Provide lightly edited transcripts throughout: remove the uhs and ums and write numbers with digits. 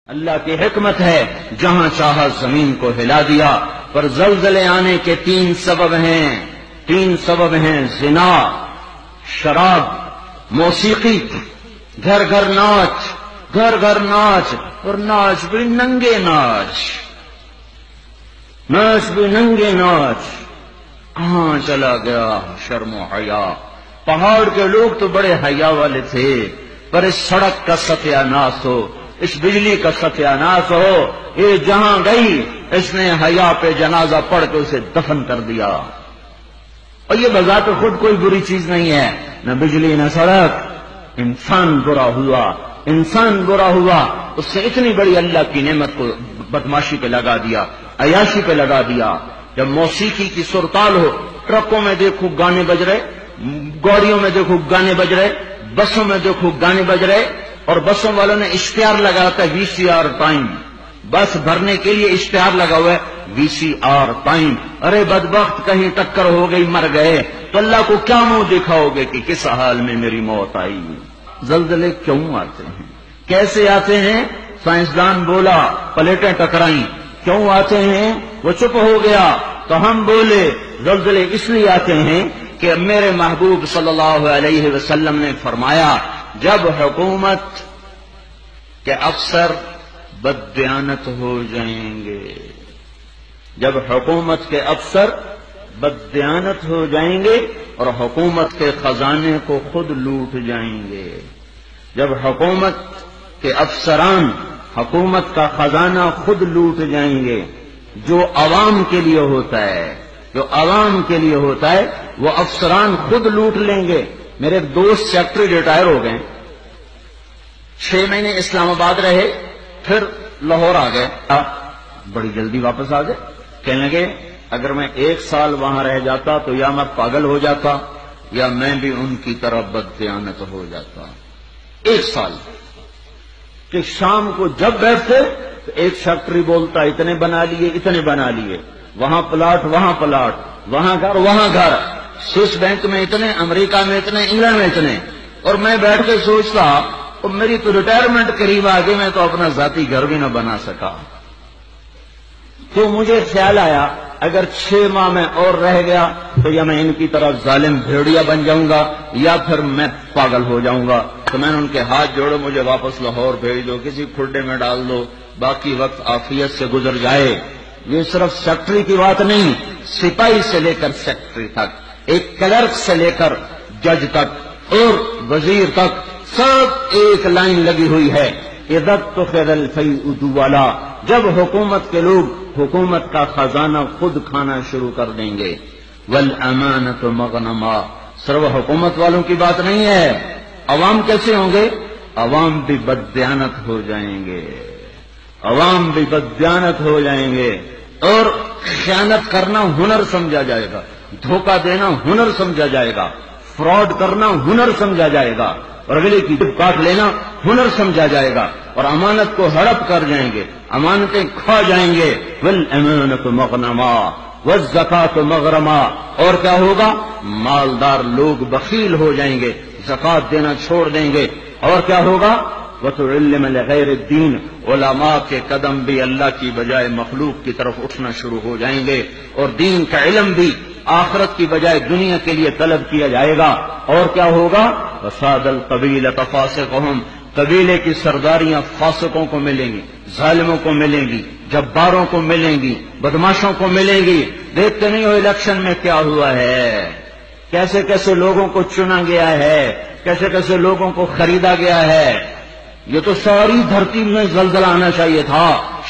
اللہ کی حکمت ہے جہاں چاہا زمین کو ہلا دیا، پر زلزلے آنے کے تین سبب ہیں زنا، شراب، موسیقی، گھر گھر ناچ اور ناچ بھی ننگے ناچ کہاں چلا گیا شرم و حیا؟ پہاڑ کے لوگ تو بڑے حیا والے تھے، پر اس سڑک کا ستیہ ناس ہو، اس بجلی کا ستیہ ناس ہو، یہ جہاں گئی اس نے حیا پہ جنازہ پڑھ کے اسے دفن کر دیا۔ اور یہ بذات خود کوئی بری چیز نہیں ہے، نہ بجلی نہ سڑک، انسان برا ہوا، اس سے اتنی بڑی اللہ کی نعمت کو بدماشی پہ لگا دیا، عیاشی پہ لگا دیا۔ جب موسیقی کی سرتال ہو، ٹرکوں میں دیکھو گانے بج رہے، گاڑیوں میں دیکھو گانے بج رہے، بسوں میں دیکھو گانے بج رہے، اور بسوں والوں نے اشتہار لگاتا ہے VCR ٹائم، بس بھرنے کے لیے اشتہار لگا ہوا ہے VCR ٹائم۔ ارے بدبخت کہیں ٹکر ہو گئی مر گئے تو اللہ کو کیا منہ دکھاؤ گے کہ کس حال میں میری موت آئی؟ زلزلے کیوں آتے ہیں، کیسے آتے ہیں؟ سائنسدان بولا پلیٹیں ٹکرائیں۔ کیوں آتے ہیں؟ وہ چپ ہو گیا تو ہم بولے زلزلے اس لیے آتے ہیں کہ میرے محبوب صلی اللہ علیہ وسلم نے فرمایا جب حکومت کے افسر بددیانت ہو جائیں گے، جب حکومت کے افسر بددیانت ہو جائیں گے اور حکومت کے خزانے کو خود لوٹ جائیں گے، جب حکومت کے افسران حکومت کا خزانہ خود لوٹ جائیں گے، جو عوام کے لیے ہوتا ہے وہ افسران خود لوٹ لیں گے۔ میرے ایک دوست سیکٹری ریٹائر ہو گئے، 6 مہینے اسلام آباد رہے، پھر لاہور آ گئے، بڑی جلدی واپس آ گئے۔ کہنے لگے اگر میں 1 سال وہاں رہ جاتا تو یا میں پاگل ہو جاتا یا میں بھی ان کی طرح بددیانت ہو جاتا۔ 1 سال کہ شام کو جب بیٹھتے تو ایک سیکٹری بولتا اتنے بنا لیے، وہاں پلاٹ، وہاں گھر، سوئس بینک میں اتنے، امریکہ میں اتنے، انگلینڈ میں اتنے، اور میں بیٹھ کے سوچتا اور میری تو ریٹائرمنٹ قریب آ گئی، میں تو اپنا ذاتی گھر بھی نہ بنا سکا۔ تو مجھے خیال آیا اگر 6 ماہ میں اور رہ گیا تو یا میں ان کی طرح ظالم بھیڑیا بن جاؤں گا یا پھر میں پاگل ہو جاؤں گا۔ تو میں نے ان کے ہاتھ جوڑے، مجھے واپس لاہور بھیج دو، کسی کھڈے میں ڈال دو، باقی وقت عافیت سے گزر جائے۔ یہ صرف سیکٹری کی بات نہیں، سپاہی سے لے کر سیکٹری تک، ایک کلرک سے لے کر جج تک اور وزیر تک، سب ایک لائن لگی ہوئی ہے، اذا اتخذ الفیء دوالا، جب حکومت کے لوگ حکومت کا خزانہ خود کھانا شروع کر دیں گے۔ والامانۃ مغنما، صرف حکومت والوں کی بات نہیں ہے، عوام کیسے ہوں گے؟ عوام بھی بددیانت ہو جائیں گے، اور خیانت کرنا ہنر سمجھا جائے گا، دھوکہ دینا ہنر سمجھا جائے گا، فراڈ کرنا ہنر سمجھا جائے گا، اور اگلے کی جب کاٹ لینا ہنر سمجھا جائے گا، اور امانت کو ہڑپ کر جائیں گے، امانتیں کھا جائیں گے۔ والامانۃ مغنما والزکاۃ مغرما، اور کیا ہوگا؟ مالدار لوگ بخیل ہو جائیں گے، زکات دینا چھوڑ دیں گے، اور کیا ہوگا؟ وَتُعِلِّمَ لِغَيْرِ الدِّينِ، علماء کے قدم بھی اللہ کی بجائے مخلوق کی طرف اٹھنا شروع ہو جائیں گے، اور دین کا علم بھی آخرت کی بجائے دنیا کے لیے طلب کیا جائے گا، اور کیا ہوگا؟ وَصَادَ الْقَبِيلَةَ فَاسِقُهُمْ، قبیلے کی سرداریاں فاسقوں کو ملیں گی، ظالموں کو ملیں گی، جباروں کو ملیں گی، بدماشوں کو ملیں گی۔ دیکھتے نہیں ہو الیکشن میں کیا ہوا ہے، کیسے کیسے لوگوں کو چنا گیا ہے، کیسے کیسے لوگوں کو خریدا گیا ہے۔ یہ تو ساری دھرتی میں زلزلہ آنا چاہیے تھا،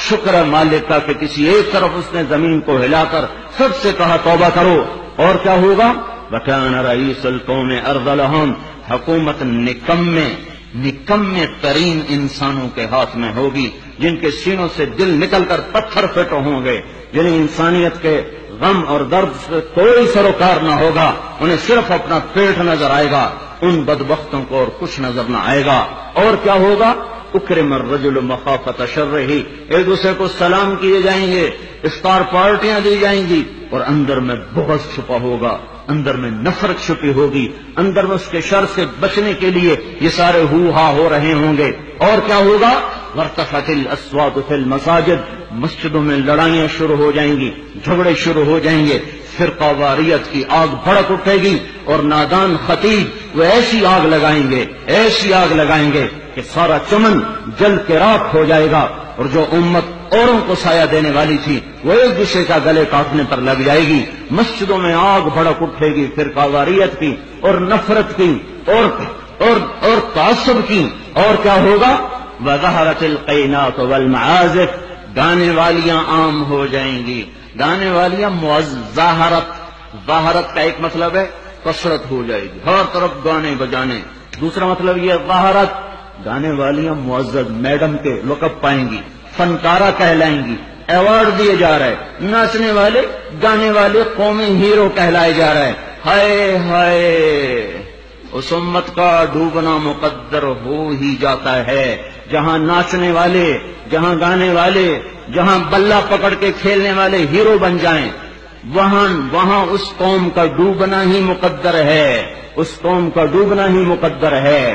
شکر ہے مالک کا کہ کسی ایک طرف اس نے زمین کو ہلا کر سب سے کہا توبہ کرو، اور کیا ہوگا؟ وَكَانَ رَئِيسُ الْقَوْمِ أَرْذَلَهُمْ، حکومت نکمے ترین انسانوں کے ہاتھ میں ہوگی، جن کے سینوں سے دل نکل کر پتھر پھٹ ہوں گے، جنہیں انسانیت کے غم اور درد سے کوئی سروکار نہ ہوگا، انہیں صرف اپنا پیٹ نظر آئے گا، ان بدبختوں کو اور کچھ نظر نہ آئے گا۔ اور کیا ہوگا؟ اکرم الرجل مخافۃ شرہ، ایک دوسرے کو سلام کیے جائیں گے، افطار پارٹیاں دی جائیں گی، اور اندر میں بغض چھپا ہوگا، اندر میں نفرت چھپی ہوگی، اندر میں اس کے شر سے بچنے کے لیے یہ سارے ہو ہا ہو رہے ہوں گے۔ اور کیا ہوگا؟ وارتفعت الاصوات فی المساجد، مسجدوں میں لڑائیاں شروع ہو جائیں گی، جھگڑے شروع ہو جائیں گے، فرقہ واریت کی آگ بھڑک اٹھے گی، اور نادان خطیب وہ ایسی آگ لگائیں گے، ایسی آگ لگائیں گے کہ سارا چمن جل کے راکھ ہو جائے گا، اور جو امت اوروں کو سایہ دینے والی تھی وہ ایک دوسرے کا گلے کاٹنے پر لگ جائے گی۔ مسجدوں میں آگ بھڑک اٹھے گی فرقہ واریت کی اور نفرت کی اور تعصب کی، اور کیا ہوگا؟ وظہرت القینات والمعازف، گانے والیاں عام ہو جائیں گی، گانے والیاں ظاہرت کا ایک مطلب ہے کثرت ہو جائے گی، ہر طرف گانے بجانے، دوسرا مطلب یہ ظاہرت، گانے والیاں معزز میڈم کے لقب پائیں گی، فنکارہ کہلائیں گی، ایوارڈ دیے جا رہے، ناچنے والے گانے والے قومی ہیرو کہلائے جا رہے۔ ہائے ہائے، اس امت کا ڈوبنا مقدر ہو ہی جاتا ہے، جہاں ناچنے والے، جہاں گانے والے، جہاں بلہ پکڑ کے کھیلنے والے ہیرو بن جائیں، وہاں اس قوم کا ڈوبنا ہی مقدر ہے، اس قوم کا ڈوبنا ہی مقدر ہے۔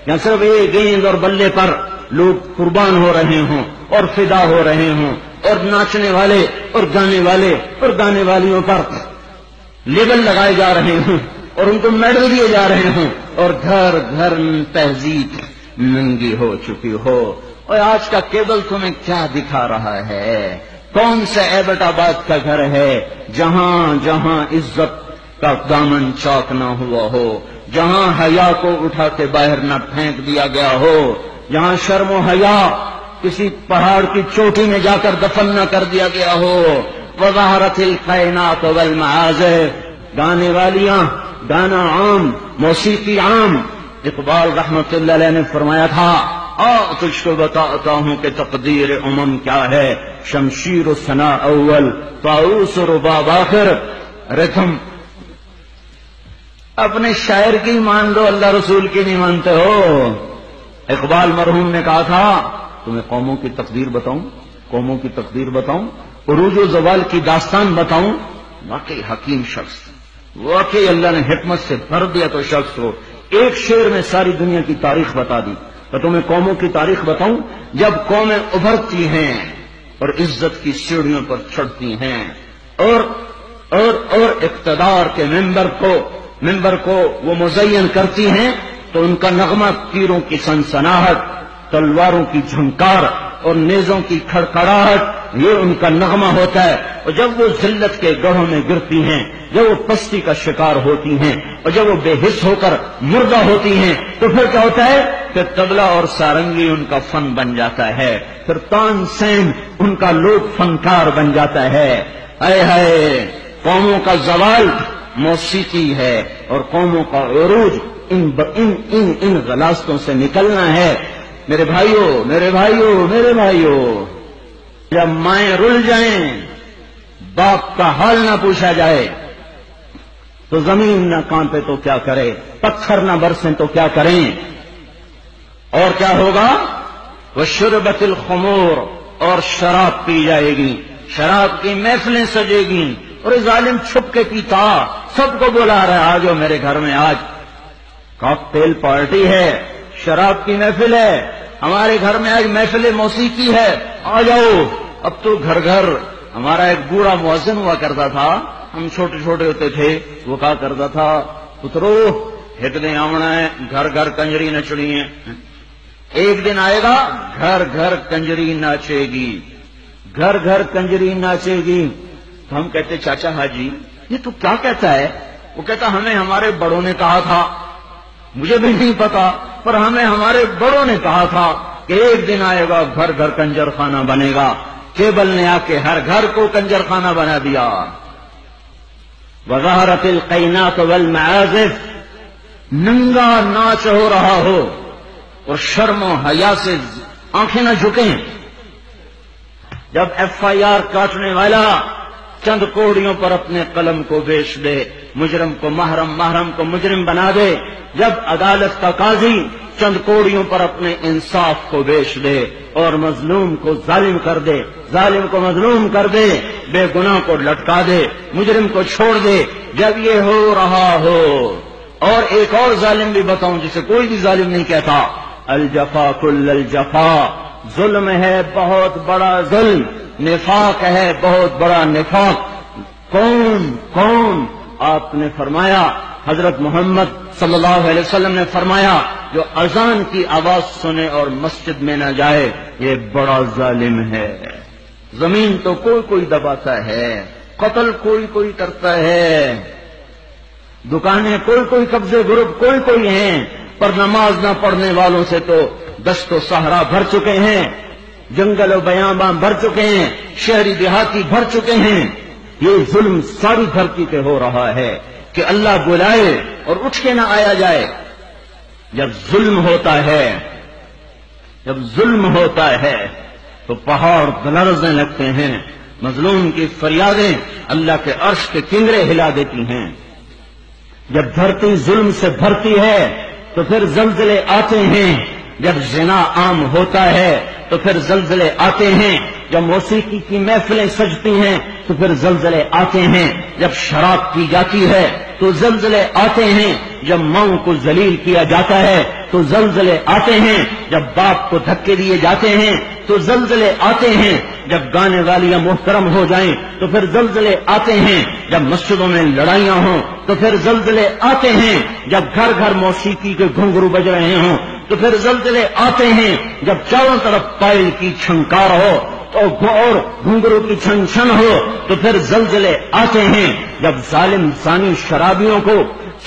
یا صرف ایک گیند اور بلے پر لوگ قربان ہو رہے ہوں اور فدا ہو رہے ہوں، اور ناچنے والے اور گانے والیوں پر لیبل لگائے جا رہے ہوں اور ان کو میڈل دیے جا رہے ہوں، اور گھر گھر تہذیب ننگی ہو چکی ہو۔ اور آج کا کیبل تمہیں کیا دکھا رہا ہے؟ کون سا ایبٹ آباد کا گھر ہے جہاں عزت کا دامن چاک نہ ہوا ہو، جہاں حیا کو اٹھا کے باہر نہ پھینک دیا گیا ہو، جہاں شرم و حیا کسی پہاڑ کی چوٹی میں جا کر دفن نہ کر دیا گیا ہو۔ وظہرت القینات والمعازف، گانے والیاں، گانا عام، موسیقی عام۔ اقبال رحمت اللہ علیہ نے فرمایا تھا، تجھ کو بتاتا ہوں کہ تقدیر امم کیا ہے، شمشیر و ثنا اول، طاؤس و رباب آخر۔ ارے تم اپنے شاعر کی مان لو، اللہ رسول کی نہیں مانتے ہو۔ اقبال مرحوم نے کہا تھا، تمہیں قوموں کی تقدیر بتاؤں، عروج و زوال کی داستان بتاؤں۔ واقعی حکیم شخص، واقعی اللہ نے حکمت سے بھر دیا تو شخص ہو، ایک شعر میں ساری دنیا کی تاریخ بتا دی۔ تو تمہیں قوموں کی تاریخ بتاؤں، جب قومیں ابھرتی ہیں اور عزت کی سیڑھیوں پر چڑھتی ہیں اور اقتدار کے ممبر کو وہ مزین کرتی ہیں، تو ان کا نغمہ تیروں کی سنسناہٹ، تلواروں کی جھنکار اور نیزوں کی کھڑکھڑاہٹ، یہ ان کا نغمہ ہوتا ہے۔ اور جب وہ ذلت کے گڑھوں میں گرتی ہیں، جب وہ پستی کا شکار ہوتی ہیں، اور جب وہ بے حس ہو کر مردہ ہوتی ہیں، تو پھر کیا ہوتا ہے؟ پھر طبلہ اور سارنگی ان کا فن بن جاتا ہے، پھر تان سین ان کا لوک فنکار بن جاتا ہے۔ ہائے ہائے، قوموں کا زوال موسیقی ہے، اور قوموں کا عروج ان غلاستوں سے نکلنا ہے۔ میرے بھائیوں، جب مائیں رل جائیں، باپ کا حال نہ پوچھا جائے، تو زمین نہ کانپے تو کیا کرے، پتھر نہ برسیں تو کیا کریں، اور کیا ہوگا؟ وشربت الخمور، اور شراب پی جائے گی، شراب کی محفلیں سجے گی، اور ظالم چھپ کے پیتا، سب کو بلا رہا ہے، آجو میرے گھر میں، آج کاکٹیل پارٹی ہے، شراب کی محفل ہے، ہمارے گھر میں آج محفل موسیقی ہے، آ جاؤ۔ اب تو گھر گھر، ہمارا ایک بوڑھا مؤذن ہوا کرتا تھا، ہم چھوٹے چھوٹے ہوتے تھے، وہ کہا کرتا تھا، پترو ہٹ دیں آمنا ہے، گھر گھر کنجری نچڑی ہے، ایک دن آئے گا گھر گھر کنجری ناچے گی، گھر گھر کنجری ناچے گی۔ تو ہم کہتے، چاچا حاجی یہ تو کیا کہتا ہے؟ وہ کہتا، ہمیں ہمارے بڑوں نے کہا تھا، مجھے بھی نہیں پتا، پر ہمیں ہمارے بڑوں نے کہا تھا کہ ایک دن آئے گا گھر گھر کنجر خانہ بنے گا۔ کیبل نے آ کے ہر گھر کو کنجر خانہ بنا دیا۔ وظہرت القینات والمعازف، ننگا ناچ ہو رہا ہو اور شرم و حیا سے آنکھیں نہ جھکیں۔ جب FIR کاٹنے والا چند کوڑیوں پر اپنے قلم کو بیچ دے، مجرم کو محرم کو مجرم بنا دے، جب عدالت کا قاضی چند کوڑیوں پر اپنے انصاف کو بیچ دے اور مظلوم کو ظالم کر دے، ظالم کو مظلوم کر دے، بے گناہ کو لٹکا دے، مجرم کو چھوڑ دے، جب یہ ہو رہا ہو، اور ایک اور ظالم بھی بتاؤں جسے کوئی بھی ظالم نہیں کہتا، الجفا کل الجفا، ظلم ہے بہت بڑا ظلم، نفاق ہے بہت بڑا نفاق۔ کون آپ نے فرمایا، حضرت محمد صلی اللہ علیہ وسلم نے فرمایا، جو اذان کی آواز سنے اور مسجد میں نہ جائے یہ بڑا ظالم ہے۔ زمین تو کوئی دباتا ہے، قتل کوئی کرتا ہے، دکانیں کوئی قبضے گروپ کوئی ہیں، پر نماز نہ پڑھنے والوں سے تو دشت و صحرا بھر چکے ہیں، جنگل و بیاباں بھر چکے ہیں، شہری دیہاتی بھر چکے ہیں۔ یہ ظلم ساری دھرتی پہ ہو رہا ہے کہ اللہ بلائے اور اٹھ کے نہ آیا جائے۔ جب ظلم ہوتا ہے تو پہاڑ لرزنے لگتے ہیں، مظلوم کی فریادیں اللہ کے عرش کے کنگرے ہلا دیتی ہیں۔ جب دھرتی ظلم سے بھرتی ہے تو پھر زلزلے آتے ہیں، جب زنا عام ہوتا ہے تو پھر زلزلے آتے ہیں، جب موسیقی کی محفلیں سجتی ہیں تو پھر زلزلے آتے ہیں، جب شراب پی جاتی ہے تو زلزلے آتے ہیں، جب ماؤں کو ذلیل کیا جاتا ہے تو زلزلے آتے ہیں، جب باپ کو دھکے دیے جاتے ہیں تو زلزلے آتے ہیں، جب گانے والیاں محترم ہو جائیں تو پھر زلزلے آتے ہیں، جب مسجدوں میں لڑائیاں ہوں تو پھر زلزلے آتے ہیں، جب گھر گھر موسیقی کے گھنگرو بج رہے ہوں تو پھر زلزلے آتے ہیں، جب چاروں طرف پائل کی چھنکار ہو اور گھنگرو کی چھن چھن ہو تو پھر زلزلے آتے ہیں، جب ظالم زانی شرابیوں کو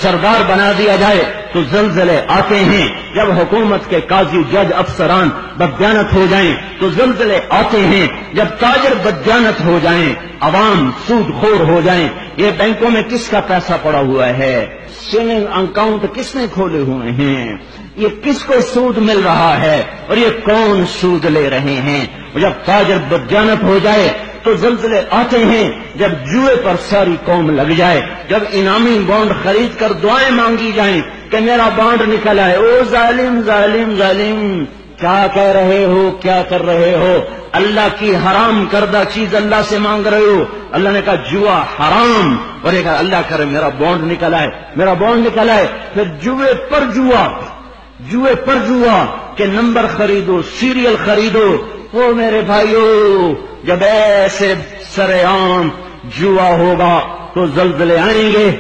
سردار بنا دیا جائے تو زلزلے آتے ہیں، جب حکومت کے قاضی جج افسران بددیانت ہو جائیں تو زلزلے آتے ہیں، جب تاجر بددیانت ہو جائیں، عوام سود خور ہو جائیں۔ یہ بینکوں میں کس کا پیسہ پڑا ہوا ہے؟ سیونگ اکاؤنٹ کس نے کھولے ہوئے ہیں؟ یہ کس کو سود مل رہا ہے اور یہ کون سود لے رہے ہیں؟ جب تاجر بددیانت ہو جائے تو زلزلے آتے ہیں، جب جوئے پر ساری قوم لگ جائے، جب انعامی بانڈ خرید کر دعائیں مانگی جائیں کہ میرا بانڈ نکل آئے۔ او ظالم ظالم ظالم، کیا کہہ رہے ہو، کیا کر رہے ہو؟ اللہ کی حرام کردہ چیز اللہ سے مانگ رہے ہو۔ اللہ نے کہا جوا حرام، اور یہ کہا اللہ کرے میرا بانڈ نکل آئے، میرا بانڈ نکل آئے۔ پھر جوئے پر جوا کہ نمبر خریدو، سیریل خریدو۔ وہ میرے بھائیو، جب ایسے سرعام جوا ہوگا تو زلزلے آئیں گے،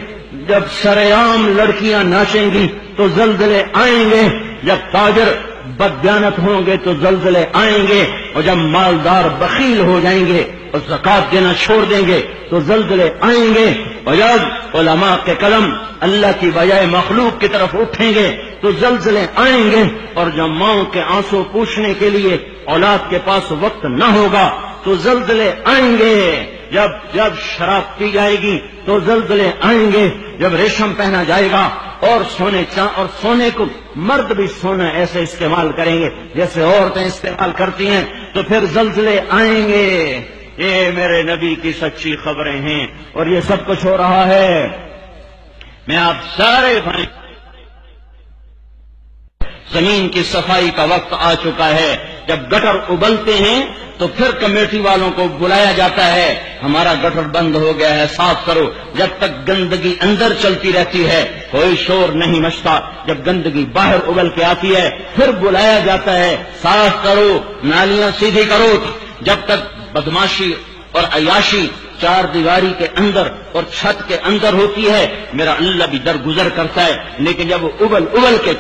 جب سرعام لڑکیاں ناچیں گی تو زلزلے آئیں گے، جب تاجر بددیانت ہوں گے تو زلزلے آئیں گے، اور جب مالدار بخیل ہو جائیں گے اور زکات دینا چھوڑ دیں گے تو زلزلے آئیں گے، اور جب علماء کے قلم اللہ کی بجائے مخلوق کی طرف اٹھیں گے تو زلزلے آئیں گے، اور جب ماؤں کے آنسو پوچھنے کے لیے اولاد کے پاس وقت نہ ہوگا تو زلزلے آئیں گے، جب شراب پی جائے گی تو زلزلے آئیں گے، جب ریشم پہنا جائے گا اور سونے کو مرد بھی سونا ایسے استعمال کریں گے جیسے عورتیں استعمال کرتی ہیں تو پھر زلزلے آئیں گے۔ یہ میرے نبی کی سچی خبریں ہیں اور یہ سب کچھ ہو رہا ہے۔ میں آپ سارے بھائی، زمین کی صفائی کا وقت آ چکا ہے۔ جب گٹر ابلتے ہیں تو پھر کمیٹی والوں کو بلایا جاتا ہے، ہمارا گٹر بند ہو گیا ہے، صاف کرو۔ جب تک گندگی اندر چلتی رہتی ہے کوئی شور نہیں مچتا، جب گندگی باہر ابل کے آتی ہے پھر بلایا جاتا ہے، صاف کرو، نالیاں سیدھی کرو۔ جب تک بدماشی اور عیاشی چار دیواری کے اندر اور چھت کے اندر ہوتی ہے میرا اللہ بھی درگزر کرتا ہے، لیکن جب وہ ابل کے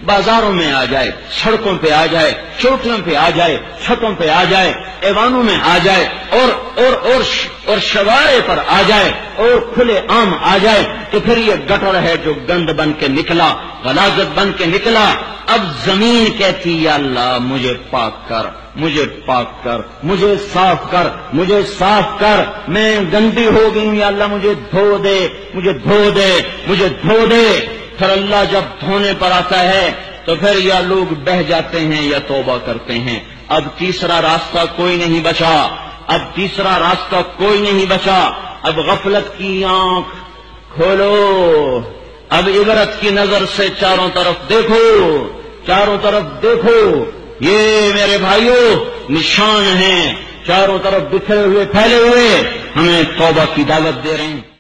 بازاروں میں آ جائے، سڑکوں پہ آ جائے، چوٹیوں پہ آ جائے، چھتوں پہ آ جائے، ایوانوں میں آ جائے اور شوارے پر آ جائے اور کھلے عام آ جائے تو پھر یہ گٹر ہے جو گند بن کے نکلا، غلاظت بن کے نکلا۔ اب زمین کہتی یا اللہ مجھے پاک کر، مجھے پاک کر، مجھے صاف کر، مجھے صاف کر، میں گندی ہو گئی ہوں، یا اللہ مجھے دھو دے، مجھے دھو دے، مجھے دھو دے۔ پھر اللہ جب دھونے پر آتا ہے تو پھر یا لوگ بہہ جاتے ہیں یا توبہ کرتے ہیں۔ اب تیسرا راستہ کوئی نہیں بچا، اب تیسرا راستہ کوئی نہیں بچا۔ اب غفلت کی آنکھ کھولو، اب عبرت کی نظر سے چاروں طرف دیکھو، چاروں طرف دیکھو۔ یہ میرے بھائیوں نشان ہیں چاروں طرف بکھرے ہوئے پھیلے ہوئے، ہمیں توبہ کی دعوت دے رہے ہیں۔